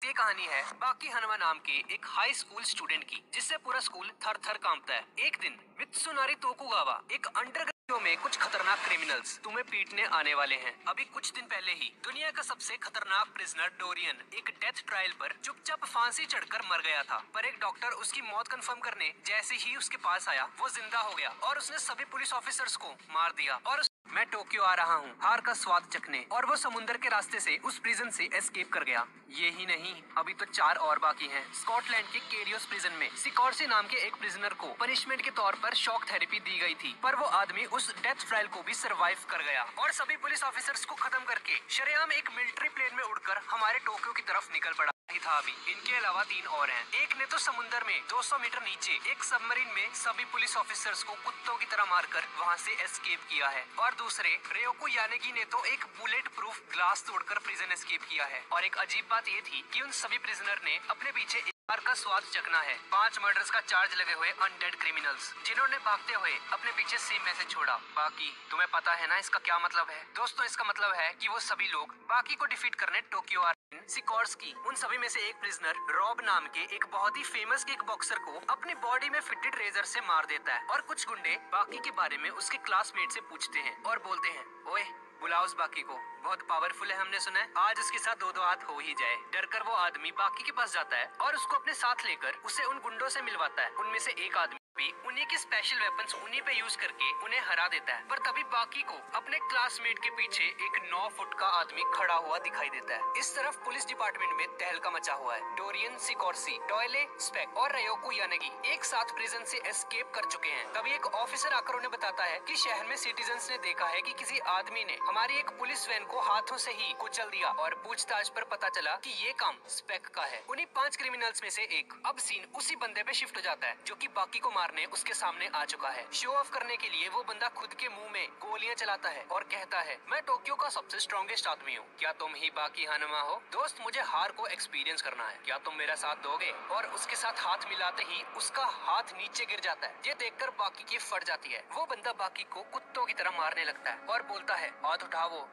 ये कहानी है बाकी हनुमा नाम के एक हाई स्कूल स्टूडेंट की, जिससे पूरा स्कूल थर थर कांपता है। एक दिन मित्सुनारी तोकुगावा, एक अंडरग्राउंड में कुछ खतरनाक क्रिमिनल्स तुम्हें पीटने आने वाले हैं। अभी कुछ दिन पहले ही दुनिया का सबसे खतरनाक प्रिजनर डोरियन एक डेथ ट्रायल पर चुपचाप फांसी चढ़कर मर गया था, पर एक डॉक्टर उसकी मौत कंफर्म करने जैसे ही उसके पास आया वो जिंदा हो गया और उसने सभी पुलिस ऑफिसर्स को मार दिया। और मैं टोक्यो आ रहा हूँ हार का स्वाद चखने, और वो समुद्र के रास्ते से उस प्रिजन से एस्केप कर गया। ये ही नहीं, अभी तो 4 और बाकी हैं। स्कॉटलैंड के केरियोस प्रिजन में सिकॉर्सी नाम के एक प्रिजनर को पनिशमेंट के तौर पर शॉक थेरेपी दी गई थी, पर वो आदमी उस डेथ ट्रायल को भी सरवाइव कर गया और सभी पुलिस ऑफिसर्स को खत्म करके शरेआम एक मिलिट्री प्लेन में उड़कर हमारे टोक्यो की तरफ निकल पड़ा ही था। अभी इनके अलावा 3 और हैं। एक ने तो समुद्र में 200 मीटर नीचे एक सबमरीन में सभी पुलिस ऑफिसर्स को कुत्तों की तरह मारकर वहां से एस्केप किया है, और दूसरे रेयोको यानेगी ने तो एक बुलेट प्रूफ ग्लास तोड़कर प्रिजन एस्केप किया है। और एक अजीब बात ये थी कि उन सभी प्रिजनर ने अपने पीछे हार का स्वाद चखना है। 5 मर्डर्स का चार्ज लगे हुए अनडेड क्रिमिनल्स, जिन्होंने भागते हुए अपने पीछे सेम मैसेज छोड़ा। बाकी तुम्हें पता है ना इसका क्या मतलब है? दोस्तों, इसका मतलब है कि वो सभी लोग बाकी को डिफीट करने टोक्यो आ रहे हैं। सिकॉर्स्की उन सभी में से एक प्रिजनर रॉब नाम के एक बहुत ही फेमस किक बॉक्सर को अपनी बॉडी में फिटेड रेजर से मार देता है, और कुछ गुंडे बाकी के बारे में उसके क्लासमेट से पूछते हैं और बोलते हैं, ओए बुलाओ उस बाकी को, बहुत पावरफुल है, हमने सुना है आज उसके साथ 2-2 हाथ हो ही जाए। डरकर वो आदमी बाकी के पास जाता है और उसको अपने साथ लेकर उसे उन गुंडों से मिलवाता है। उनमें से एक आदमी भी उन्हीं के स्पेशल वेपन्स उन्हीं पे यूज करके उन्हें हरा देता है, पर तभी बाकी को अपने क्लासमेट के पीछे एक 9 फुट का आदमी खड़ा हुआ दिखाई देता है। इस तरफ पुलिस डिपार्टमेंट में तहलका मचा हुआ है। डोरियन, सिकॉर्सी, डॉयले, स्पेक और रेयोको यानेगी एक साथ प्रिजन से एस्केप कर चुके हैं। तभी एक ऑफिसर आकर उन्हें बताता है कि शहर में सिटीजन्स ने देखा है कि किसी आदमी ने हमारी एक पुलिस वैन को हाथों से ही कुचल दिया, और पूछताछ पर पता चला कि ये काम स्पेक का है, उन्हीं 5 क्रिमिनल्स में से एक। अब सीन उसी बंदे पे शिफ्ट हो जाता है जो कि बाकी को मारने उसके सामने आ चुका है। शो ऑफ करने के लिए वो बंदा खुद के मुंह में गोलियां चलाता है और कहता है, मैं टोक्यो का सबसे स्ट्रॉन्गेस्ट आदमी हूँ, क्या तुम ही बाकी हनुमा हो? दोस्त, मुझे हार को एक्सपीरियंस करना है, क्या तुम मेरा साथ दोगे? और उसके साथ हाथ मिलाते ही उसका हाथ नीचे गिर जाता है। ये देखकर बाकी की फट जाती है। वो बंदा बाकी को कुत्तों की तरह मारने लगता है और बोलता है, हाथ उठाओ।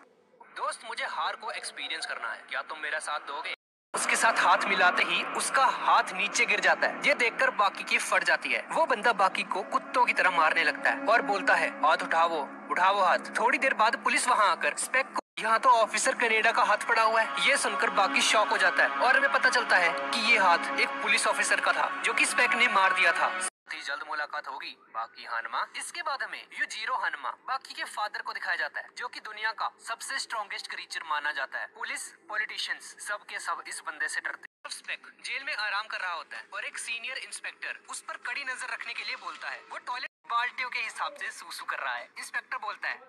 दोस्त, मुझे हार को एक्सपीरियंस करना है, क्या तुम मेरा साथ दोगे? उसके साथ हाथ मिलाते ही उसका हाथ नीचे गिर जाता है। ये देखकर बाकी की फट जाती है। वो बंदा बाकी को कुत्तों की तरह मारने लगता है और बोलता है, हाथ उठाओ, उठाओ हाथ। थोड़ी देर बाद पुलिस वहाँ आकर स्पेक को, यहाँ तो ऑफिसर कनेडा का हाथ पड़ा हुआ है। ये सुनकर बाकी शॉक हो जाता है और हमें पता चलता है कि ये हाथ एक पुलिस ऑफिसर का था जो कि स्पेक ने मार दिया था। जल्द मुलाकात होगी बाकी हनुमा। इसके बाद हमें युजीरो हनुमा, बाकी के फादर को दिखाया जाता है, जो कि दुनिया का सबसे स्ट्रॉन्गेस्ट क्रीचर माना जाता है। पुलिस, पॉलिटिशियंस सब के सब इस बंदे से डरते हैं। स्पेक जेल में आराम कर रहा होता है और एक सीनियर इंस्पेक्टर उस पर कड़ी नजर रखने के लिए बोलता है। वो टॉयलेट बाल्टियों के हिसाब से सूसू कर रहा है। इंस्पेक्टर बोलता है,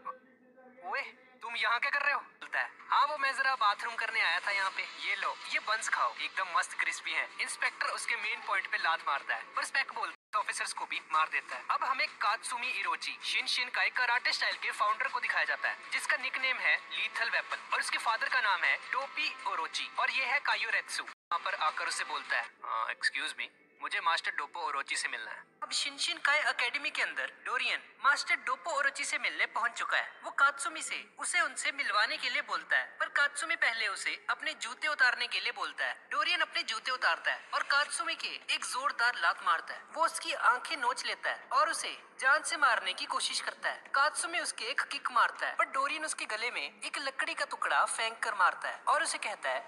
ओए तुम यहाँ क्या कर रहे हो? बोलता है, हाँ वो मैं जरा बाथरूम करने आया था यहाँ पे, ये लो ये बंस खाओ, एकदम मस्त क्रिस्पी है। इंस्पेक्टर उसके मेन पॉइंट पे लात मारता है, पर स्पेक बोलता है ऑफिसर्स को भी मार देता है। अब हमें कात्सुमी इरोची, शिनशिन का कराटे स्टाइल के फाउंडर को दिखाया जाता है, जिसका निकनेम है लीथल वेपन, और उसके फादर का नाम है टोपी ओरोची, और ये है कायोरेत्सु। वहाँ पर आकर उसे बोलता है, एक्सक्यूज मी, मुझे मास्टर डोपो ओरोची से मिलना है। अब शिनशिन काय एकेडमी के अंदर डोरियन मास्टर डोपो ओरोची से मिलने पहुंच चुका है। वो कात्सुमी से उसे उनसे मिलवाने के लिए बोलता है, पर कात्सुमी पहले उसे अपने जूते उतारने के लिए बोलता है। डोरियन अपने जूते उतारता है और कात्सुमी के एक जोरदार लात मारता है। वो उसकी आंखें नोच लेता है और उसे जान से मारने की कोशिश करता है। कात्सुमी उसके एक किक मारता है, पर डोरियन उसके गले में एक लकड़ी का टुकड़ा फेंक कर मारता है और उसे कहता है,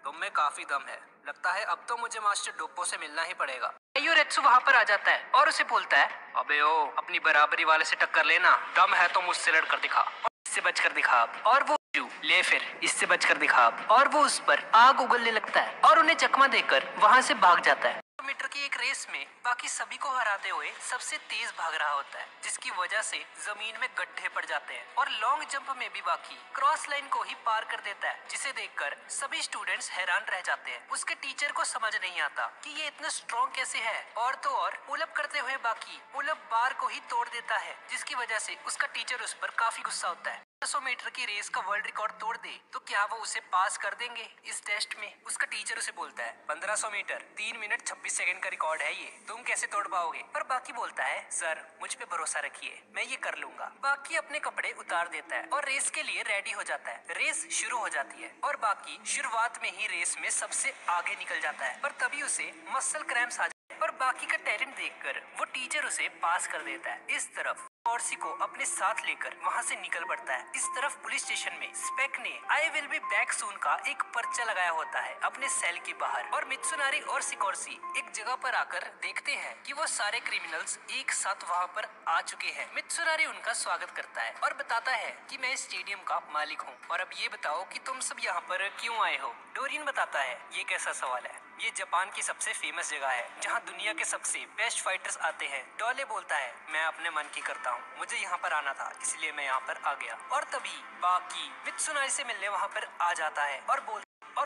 तुम में काफी दम है, लगता है अब तो मुझे मास्टर डोपो से मिलना ही पड़ेगा। कायोरेत्सु वहाँ पर आ जाता है और उसे बोलता है, अबे ओ, अपनी बराबरी वाले से टक्कर लेना, दम है तो मुझसे लड़कर दिखा, और इससे बचकर दिखा। और वो ले फिर इससे बचकर दिखा, और वो उस पर आग उगलने लगता है और उन्हें चकमा देकर वहाँ से भाग जाता है। मीटर की एक रेस में बाकी सभी को हराते हुए सबसे तेज भाग रहा होता है, जिसकी वजह से जमीन में गड्ढे पड़ जाते हैं, और लॉन्ग जंप में भी बाकी क्रॉस लाइन को ही पार कर देता है, जिसे देखकर सभी स्टूडेंट्स हैरान रह जाते हैं। उसके टीचर को समझ नहीं आता कि ये इतना स्ट्रॉन्ग कैसे है, और तो और पुल अप करते हुए बाकी पुल अप बार को ही तोड़ देता है, जिसकी वजह से उसका टीचर उस पर काफी गुस्सा होता है। 100 मीटर की रेस का वर्ल्ड रिकॉर्ड तोड़ दे तो क्या वो उसे पास कर देंगे इस टेस्ट में? उसका टीचर उसे बोलता है 1500 मीटर 3 मिनट 26 सेकंड का रिकॉर्ड है, ये तुम कैसे तोड़ पाओगे? पर बाकी बोलता है सर मुझ पे भरोसा रखिए, मैं ये कर लूंगा। बाकी अपने कपड़े उतार देता है और रेस के लिए रेडी हो जाता है। रेस शुरू हो जाती है और बाकी शुरुआत में ही रेस में सबसे आगे निकल जाता है, पर तभी उसे मसल क्रैम्प्स आ जाते हैं और बाकी का टैलेंट देखकर वो टीचर उसे पास कर देता है। इस तरफ कॉर्सी को अपने साथ लेकर वहाँ से निकल पड़ता है। इस तरफ पुलिस स्टेशन में स्पेक ने I will be back soon का एक पर्चा लगाया होता है अपने सेल के बाहर, और मित्सुनारी और सिकोर्सी एक जगह पर आकर देखते हैं कि वो सारे क्रिमिनल्स एक साथ वहाँ पर आ चुके हैं। मित्सुनारी उनका स्वागत करता है और बताता है कि मैं इस स्टेडियम का मालिक हूँ और अब ये बताओ कि तुम सब यहाँ पर क्यों आए हो? डोरियन बताता है ये कैसा सवाल है, ये जापान की सबसे फेमस जगह है जहाँ दुनिया के सबसे बेस्ट फाइटर्स आते हैं। डोले बोलता है मैं अपने मन की करता हूँ, मुझे यहाँ पर आना था इसलिए मैं यहाँ पर आ गया। और तभी बाकी मित्सुनारी से मिलने वहाँ पर आ जाता है और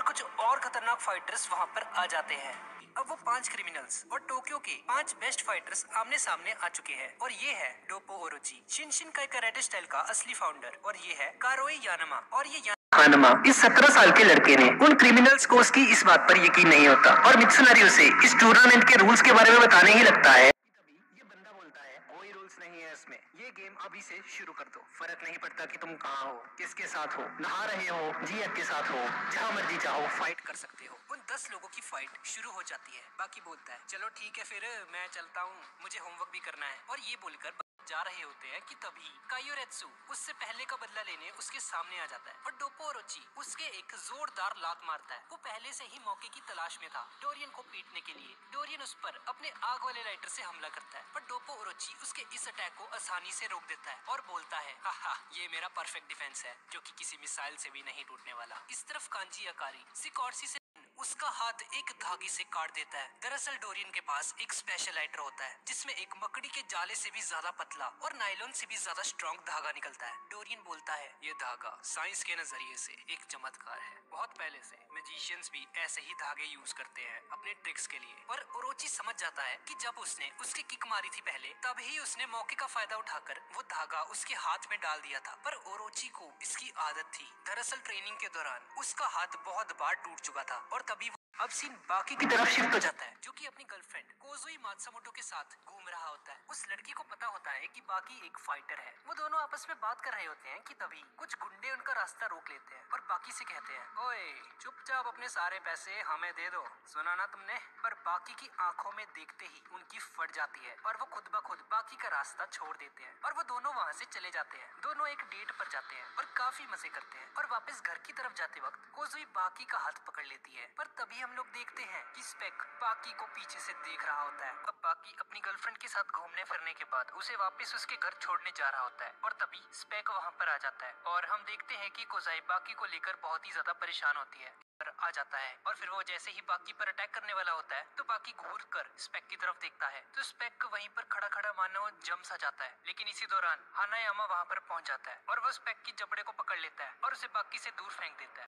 कुछ और खतरनाक फाइटर्स वहाँ पर आ जाते हैं। अब वो 5 क्रिमिनल्स और टोक्यो के 5 बेस्ट फाइटर्स आमने सामने आ चुके हैं और ये है डोपो ओरोची, शिनशिनकाई कराटे स्टाइल का असली फाउंडर, और ये है कारोई यानमा। और ये यानमा इस 17 साल के लड़के ने उन क्रिमिनल्स को उसकी इस बात पर यकीन नहीं होता और मित्सुनारी उसे इस टूर्नामेंट के रूल्स के बारे में बताने ही लगता है। तभी ये बंदा बोलता है कोई रूल्स नहीं है इसमें, ये गेम अभी से शुरू कर दो, फर्क नहीं पड़ता कि तुम कहाँ हो, किसके साथ हो, नहा रहे हो, जिया के साथ हो, जहाँ मर्जी चाहो फाइट कर सकते हो। उन 10 लोगों की फाइट शुरू हो जाती है। बाकी बोलता है चलो ठीक है फिर मैं चलता हूँ, मुझे होमवर्क भी करना है। और ये बोलकर जा रहे होते हैं कि तभी कायोरेत्सु उससे पहले का बदला लेने उसके सामने आ जाता है और डोपो ओरोची उसके एक जोरदार लात मारता है। वो पहले से ही मौके की तलाश में था डोरियन को पीटने के लिए। डोरियन उस पर अपने आग वाले लाइटर से हमला करता है पर डोपो ओरोची उसके इस अटैक को आसानी से रोक देता है और बोलता है हाहा ये मेरा परफेक्ट डिफेंस है जो कि किसी मिसाइल से भी नहीं टूटने वाला। इस तरफ कांजी अकारी सिकोर्सी से उसका हाथ एक धागे से काट देता है। दरअसल डोरियन के पास एक स्पेशल लाइटर होता है जिसमें एक मकड़ी के जाले से भी ज्यादा पतला और नायलॉन से भी ज्यादा स्ट्रॉन्ग धागा निकलता है। डोरियन बोलता है ये धागा साइंस के नजरिए से एक चमत्कार है, बहुत पहले से मैजिशियंस भी ऐसे ही धागे यूज करते हैं अपने ट्रिक्स के लिए। पर ओरोची समझ जाता है कि जब उसने उसकी किक मारी थी पहले तब ही उसने मौके का फायदा उठाकर वो धागा उसके हाथ में डाल दिया था। पर ओरोची को इसकी आदत थी, दरअसल ट्रेनिंग के दौरान उसका हाथ बहुत बार टूट चुका था। और तभी अब सीन बाकी की तरफ शिफ्ट हो जाता है जो कि अपनी गर्लफ्रेंड कोजुई मात्सुमोटो के साथ घूम रहा होता है। उस लड़की को पता होता है कि बाकी एक फाइटर है। वो दोनों आपस में बात कर रहे होते हैं कि तभी कुछ गुंडे उनका रास्ता रोक लेते हैं और बाकी से कहते हैं ओए चुपचाप अपने सारे पैसे हमें दे दो, सुना ना तुमने? पर बाकी की आंखों में देखते ही उनकी फट जाती है और वो खुद ब खुद बाकी का रास्ता छोड़ देते हैं और वो दोनों वहाँ से चले जाते हैं। दोनों एक डेट पर जाते हैं और काफी मजे करते हैं और वापस घर की तरफ जाते वक्त कोजुई बाकी का हाथ पकड़ लेती है। पर तभी हम लोग देखते हैं कि स्पेक बाकी को पीछे से देख रहा होता है। अब बाकी अपनी गर्लफ्रेंड के साथ घूमने फिरने के बाद उसे वापस उसके घर छोड़ने जा रहा होता है और तभी स्पेक वहाँ पर आ जाता है और हम देखते हैं कि कोजाई बाकी को लेकर बहुत ही ज्यादा परेशान होती है। आ जाता है और फिर वो जैसे ही बाकी पर अटैक करने वाला होता है तो बाकी घूर कर स्पेक की तरफ देखता है तो स्पेक वहीं पर खड़ा खड़ा मानो जम सा जाता है। लेकिन इसी दौरान हानायामा वहाँ पर पहुंच जाता है और वो स्पेक की जबड़े को पकड़ लेता है और उसे बाकी से दूर फेंक देता है।